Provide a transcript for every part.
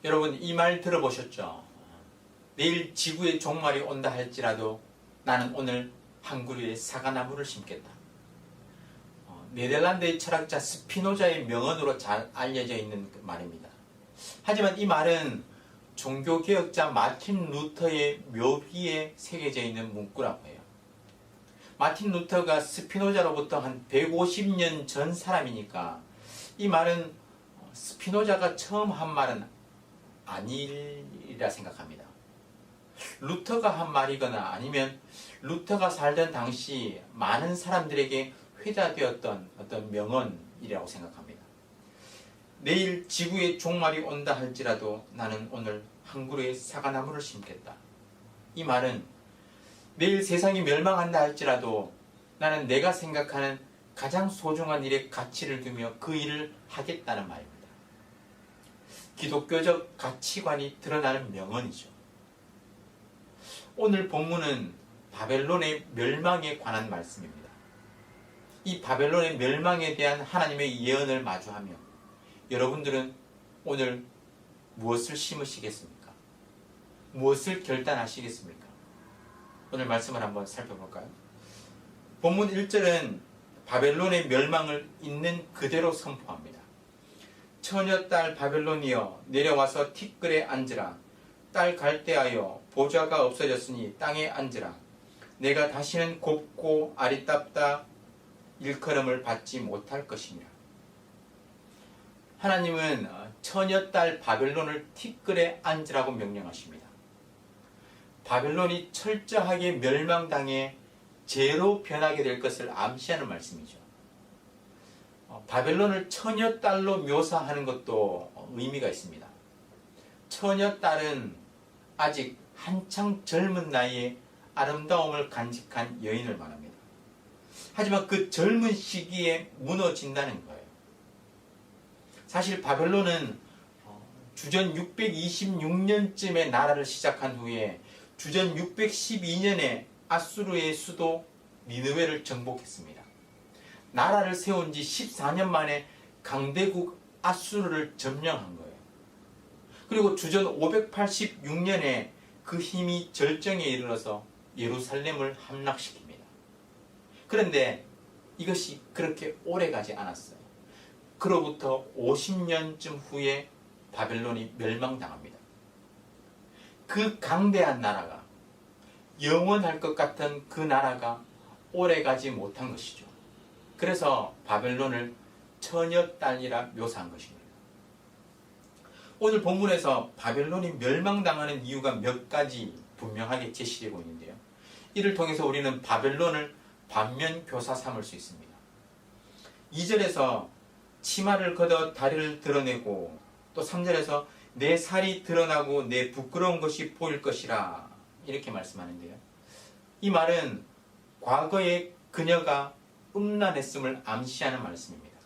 여러분 이 말 들어보셨죠? 내일 지구의 종말이 온다 할지라도 나는 오늘 한 그루의 사과나무를 심겠다. 네덜란드의 철학자 스피노자의 명언으로 잘 알려져 있는 그 말입니다. 하지만 이 말은 종교개혁자 마틴 루터의 묘비에 새겨져 있는 문구라고 해요. 마틴 루터가 스피노자로부터 한 150년 전 사람이니까 이 말은 스피노자가 처음 한 말은 아니리라 생각합니다. 루터가 한 말이거나 아니면 루터가 살던 당시 많은 사람들에게 회자되었던 어떤 명언이라고 생각합니다. 내일 지구의 종말이 온다 할지라도 나는 오늘 한 그루의 사과나무를 심겠다. 이 말은 내일 세상이 멸망한다 할지라도 나는 내가 생각하는 가장 소중한 일에 가치를 두며 그 일을 하겠다는 말입니다. 기독교적 가치관이 드러나는 명언이죠. 오늘 본문은 바벨론의 멸망에 관한 말씀입니다. 이 바벨론의 멸망에 대한 하나님의 예언을 마주하며 여러분들은 오늘 무엇을 심으시겠습니까? 무엇을 결단하시겠습니까? 오늘 말씀을 한번 살펴볼까요? 본문 1절은 바벨론의 멸망을 있는 그대로 선포합니다. 처녀딸 바벨론이여 내려와서 티끌에 앉으라. 딸 갈대하여 보좌가 없어졌으니 땅에 앉으라. 내가 다시는 곱고 아리따다 일컬음을 받지 못할 것이니라. 하나님은 처녀딸 바벨론을 티끌에 앉으라고 명령하십니다. 바벨론이 철저하게 멸망당해 죄로 변하게 될 것을 암시하는 말씀이죠. 바벨론을 처녀딸로 묘사하는 것도 의미가 있습니다. 처녀딸은 아직 한창 젊은 나이에 아름다움을 간직한 여인을 말합니다. 하지만 그 젊은 시기에 무너진다는 거예요. 사실 바벨론은 주전 626년쯤에 나라를 시작한 후에 주전 612년에 아수르의 수도 니느웨를 정복했습니다. 나라를 세운 지 14년 만에 강대국 아수르를 점령한 거예요. 그리고 주전 586년에 그 힘이 절정에 이르러서 예루살렘을 함락시킵니다. 그런데 이것이 그렇게 오래 가지 않았어요. 그로부터 50년쯤 후에 바벨론이 멸망당합니다. 그 강대한 나라가, 영원할 것 같은 그 나라가 오래 가지 못한 것이죠. 그래서 바벨론을 처녀딸이라 묘사한 것입니다. 오늘 본문에서 바벨론이 멸망당하는 이유가 몇 가지 분명하게 제시되고 있는데요. 이를 통해서 우리는 바벨론을 반면교사 삼을 수 있습니다. 2절에서 치마를 걷어 다리를 드러내고, 또 3절에서 내 살이 드러나고 내 부끄러운 것이 보일 것이라 이렇게 말씀하는데요. 이 말은 과거에 그녀가 음란했음을 암시하는 말씀입니다.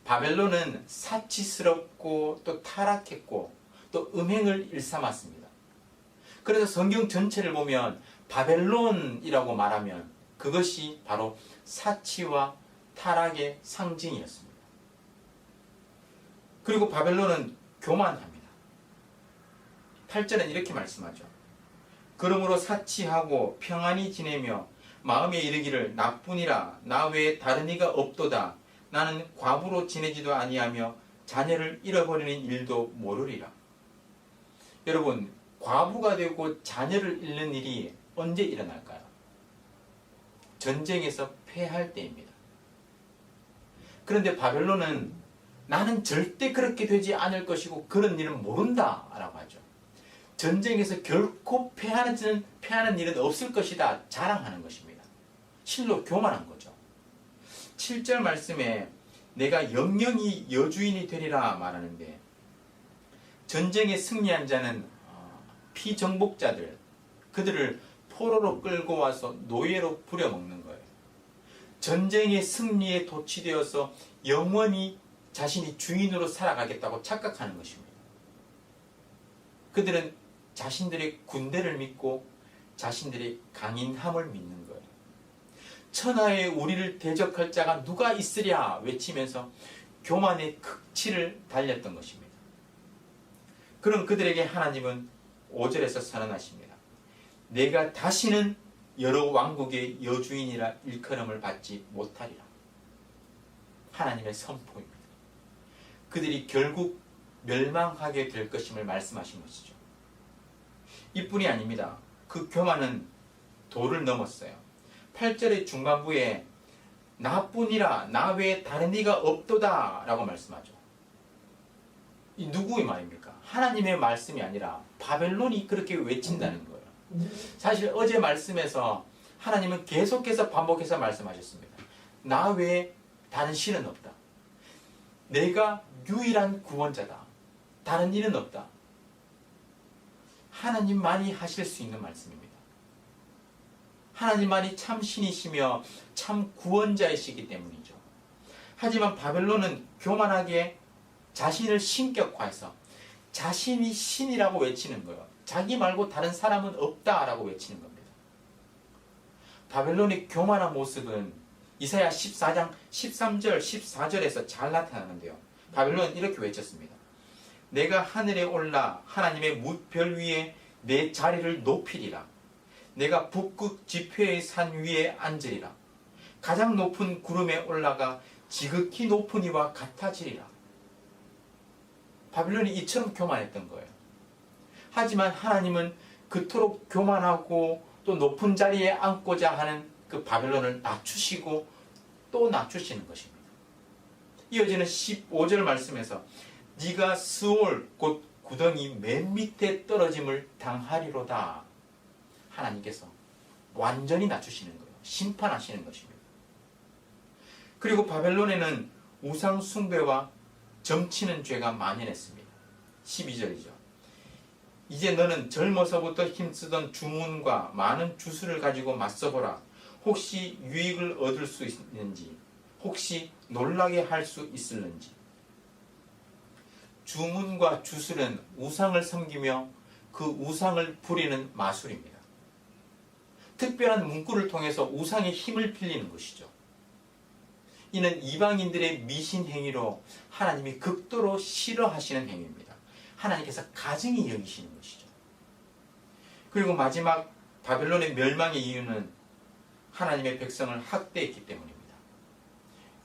바벨론은 사치스럽고 또 타락했고 또 음행을 일삼았습니다. 그래서 성경 전체를 보면 바벨론이라고 말하면 그것이 바로 사치와 타락의 상징이었습니다. 그리고 바벨론은 교만합니다. 8절은 이렇게 말씀하죠. 그러므로 사치하고 평안히 지내며 마음에 이르기를 나뿐이라 나 외에 다른 이가 없도다. 나는 과부로 지내지도 아니하며 자녀를 잃어버리는 일도 모르리라. 여러분, 과부가 되고 자녀를 잃는 일이 언제 일어날까요? 전쟁에서 패할 때입니다. 그런데 바벨론은 나는 절대 그렇게 되지 않을 것이고 그런 일은 모른다 라고 하죠. 전쟁에서 결코 패하는 일은 없을 것이다 자랑하는 것입니다. 실로 교만한 거죠. 7절 말씀에 내가 영영이 여주인이 되리라 말하는데, 전쟁에 승리한 자는 피정복자들, 그들을 포로로 끌고 와서 노예로 부려먹는 거예요. 전쟁의 승리에 도취되어서 영원히 자신이 주인으로 살아가겠다고 착각하는 것입니다. 그들은 자신들의 군대를 믿고 자신들의 강인함을 믿는 거예요. 천하에 우리를 대적할 자가 누가 있으랴 외치면서 교만의 극치를 달렸던 것입니다. 그런 그들에게 하나님은 5절에서 선언하십니다. 내가 다시는 여러 왕국의 여주인이라 일컬음을 받지 못하리라. 하나님의 선포입니다. 그들이 결국 멸망하게 될 것임을 말씀하신 것이죠. 이뿐이 아닙니다. 그 교만은 도를 넘었어요. 8절의 중반부에 나뿐이라 나 외에 다른 이가 없도다 라고 말씀하죠. 이 누구의 말입니까? 하나님의 말씀이 아니라 바벨론이 그렇게 외친다는 거예요. 사실 어제 말씀에서 하나님은 계속해서 반복해서 말씀하셨습니다. 나 외에 다른 신은 없다. 내가 유일한 구원자다. 다른 일은 없다. 하나님만이 하실 수 있는 말씀입니다. 하나님만이 참 신이시며 참 구원자이시기 때문이죠. 하지만 바벨론은 교만하게 자신을 신격화해서 자신이 신이라고 외치는 거예요. 자기 말고 다른 사람은 없다라고 외치는 겁니다. 바벨론의 교만한 모습은 이사야 14장 13절 14절에서 잘 나타나는데요. 바벨론은 이렇게 외쳤습니다. 내가 하늘에 올라 하나님의 무별 위에 내 자리를 높이리라. 내가 북극 지폐의 산 위에 앉으리라. 가장 높은 구름에 올라가 지극히 높은 이와 같아지리라. 바벨론이 이처럼 교만했던 거예요. 하지만 하나님은 그토록 교만하고 또 높은 자리에 앉고자 하는 그 바벨론을 낮추시고 또 낮추시는 것입니다. 이어지는 15절 말씀에서 네가 스올 곧 구덩이 맨 밑에 떨어짐을 당하리로다. 하나님께서 완전히 낮추시는 거예요. 심판하시는 것입니다. 그리고 바벨론에는 우상 숭배와 점치는 죄가 만연했습니다. 12절이죠. 이제 너는 젊어서부터 힘쓰던 주문과 많은 주술을 가지고 맞서보라. 혹시 유익을 얻을 수 있는지, 혹시 놀라게 할 수 있을는지. 주문과 주술은 우상을 섬기며 그 우상을 부리는 마술입니다. 특별한 문구를 통해서 우상의 힘을 빌리는 것이죠. 이는 이방인들의 미신 행위로 하나님이 극도로 싫어하시는 행위입니다. 하나님께서 가증히 여기시는 것이죠. 그리고 마지막 바벨론의 멸망의 이유는 하나님의 백성을 학대했기 때문입니다.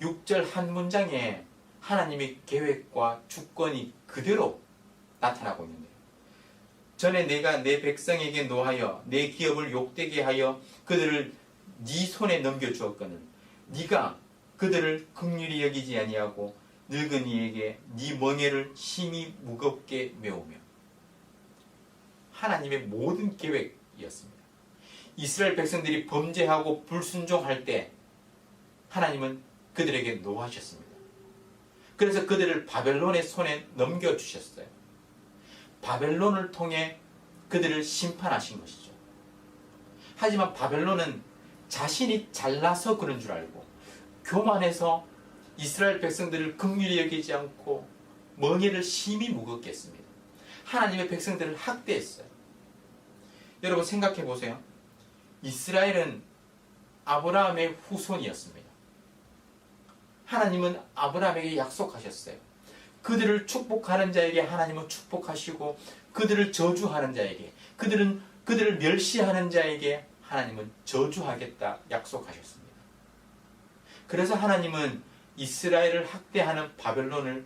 6절 한 문장에 하나님의 계획과 주권이 그대로 나타나고 있는데요. 전에 내가 내 백성에게 노하여 내 기업을 욕되게 하여 그들을 네 손에 넘겨주었거늘 네가 그들을 긍휼히 여기지 아니하고 늙은이에게 네 멍에를 심히 무겁게 메우며. 하나님의 모든 계획이었습니다. 이스라엘 백성들이 범죄하고 불순종할 때 하나님은 그들에게 노하셨습니다. 그래서 그들을 바벨론의 손에 넘겨주셨어요. 바벨론을 통해 그들을 심판하신 것이죠. 하지만 바벨론은 자신이 잘나서 그런 줄 알고 교만해서 이스라엘 백성들을 긍휼히 여기지 않고 멍에를 심히 무겁게 했습니다. 하나님의 백성들을 학대했어요. 여러분 생각해 보세요. 이스라엘은 아브라함의 후손이었습니다. 하나님은 아브라함에게 약속하셨어요. 그들을 축복하는 자에게 하나님은 축복하시고 그들을 저주하는 자에게, 그들을 멸시하는 자에게 하나님은 저주하겠다 약속하셨습니다. 그래서 하나님은 이스라엘을 학대하는 바벨론을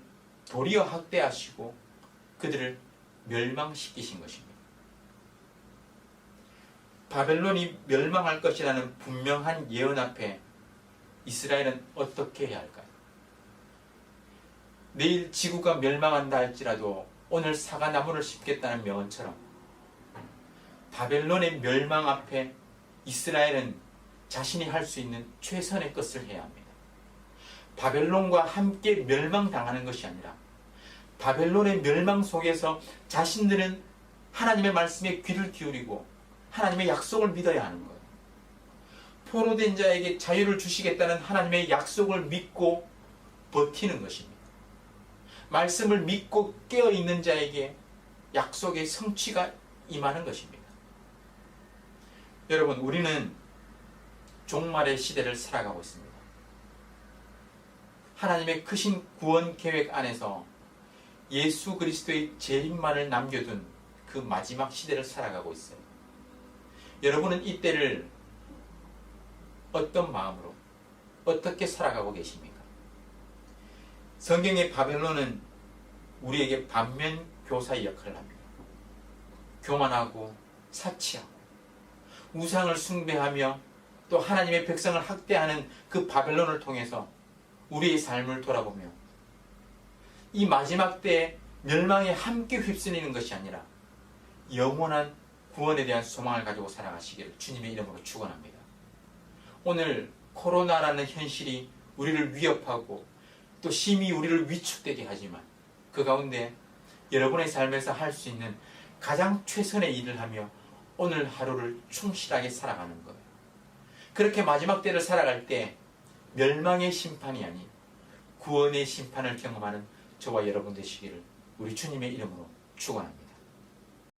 도리어 학대하시고 그들을 멸망시키신 것입니다. 바벨론이 멸망할 것이라는 분명한 예언 앞에 이스라엘은 어떻게 해야 할까요? 내일 지구가 멸망한다 할지라도 오늘 사과나무를 심겠다는 명언처럼 바벨론의 멸망 앞에 이스라엘은 자신이 할 수 있는 최선의 것을 해야 합니다. 바벨론과 함께 멸망당하는 것이 아니라 바벨론의 멸망 속에서 자신들은 하나님의 말씀에 귀를 기울이고 하나님의 약속을 믿어야 하는 거예요. 포로된 자에게 자유를 주시겠다는 하나님의 약속을 믿고 버티는 것입니다. 말씀을 믿고 깨어있는 자에게 약속의 성취가 임하는 것입니다. 여러분, 우리는 종말의 시대를 살아가고 있습니다. 하나님의 크신 구원 계획 안에서 예수 그리스도의 재림만을 남겨둔 그 마지막 시대를 살아가고 있어요. 여러분은 이때를 어떤 마음으로 어떻게 살아가고 계십니까? 성경의 바벨론은 우리에게 반면 교사의 역할을 합니다. 교만하고 사치하고 우상을 숭배하며 또 하나님의 백성을 학대하는 그 바벨론을 통해서 우리의 삶을 돌아보며 이 마지막 때에 멸망에 함께 휩쓸리는 것이 아니라 영원한 구원에 대한 소망을 가지고 살아가시기를 주님의 이름으로 축원합니다. 오늘 코로나라는 현실이 우리를 위협하고 또 심히 우리를 위축되게 하지만 그 가운데 여러분의 삶에서 할 수 있는 가장 최선의 일을 하며 오늘 하루를 충실하게 살아가는 거예요. 그렇게 마지막 때를 살아갈 때 멸망의 심판이 아닌 구원의 심판을 경험하는 저와 여러분 되시기를 우리 주님의 이름으로 축원합니다.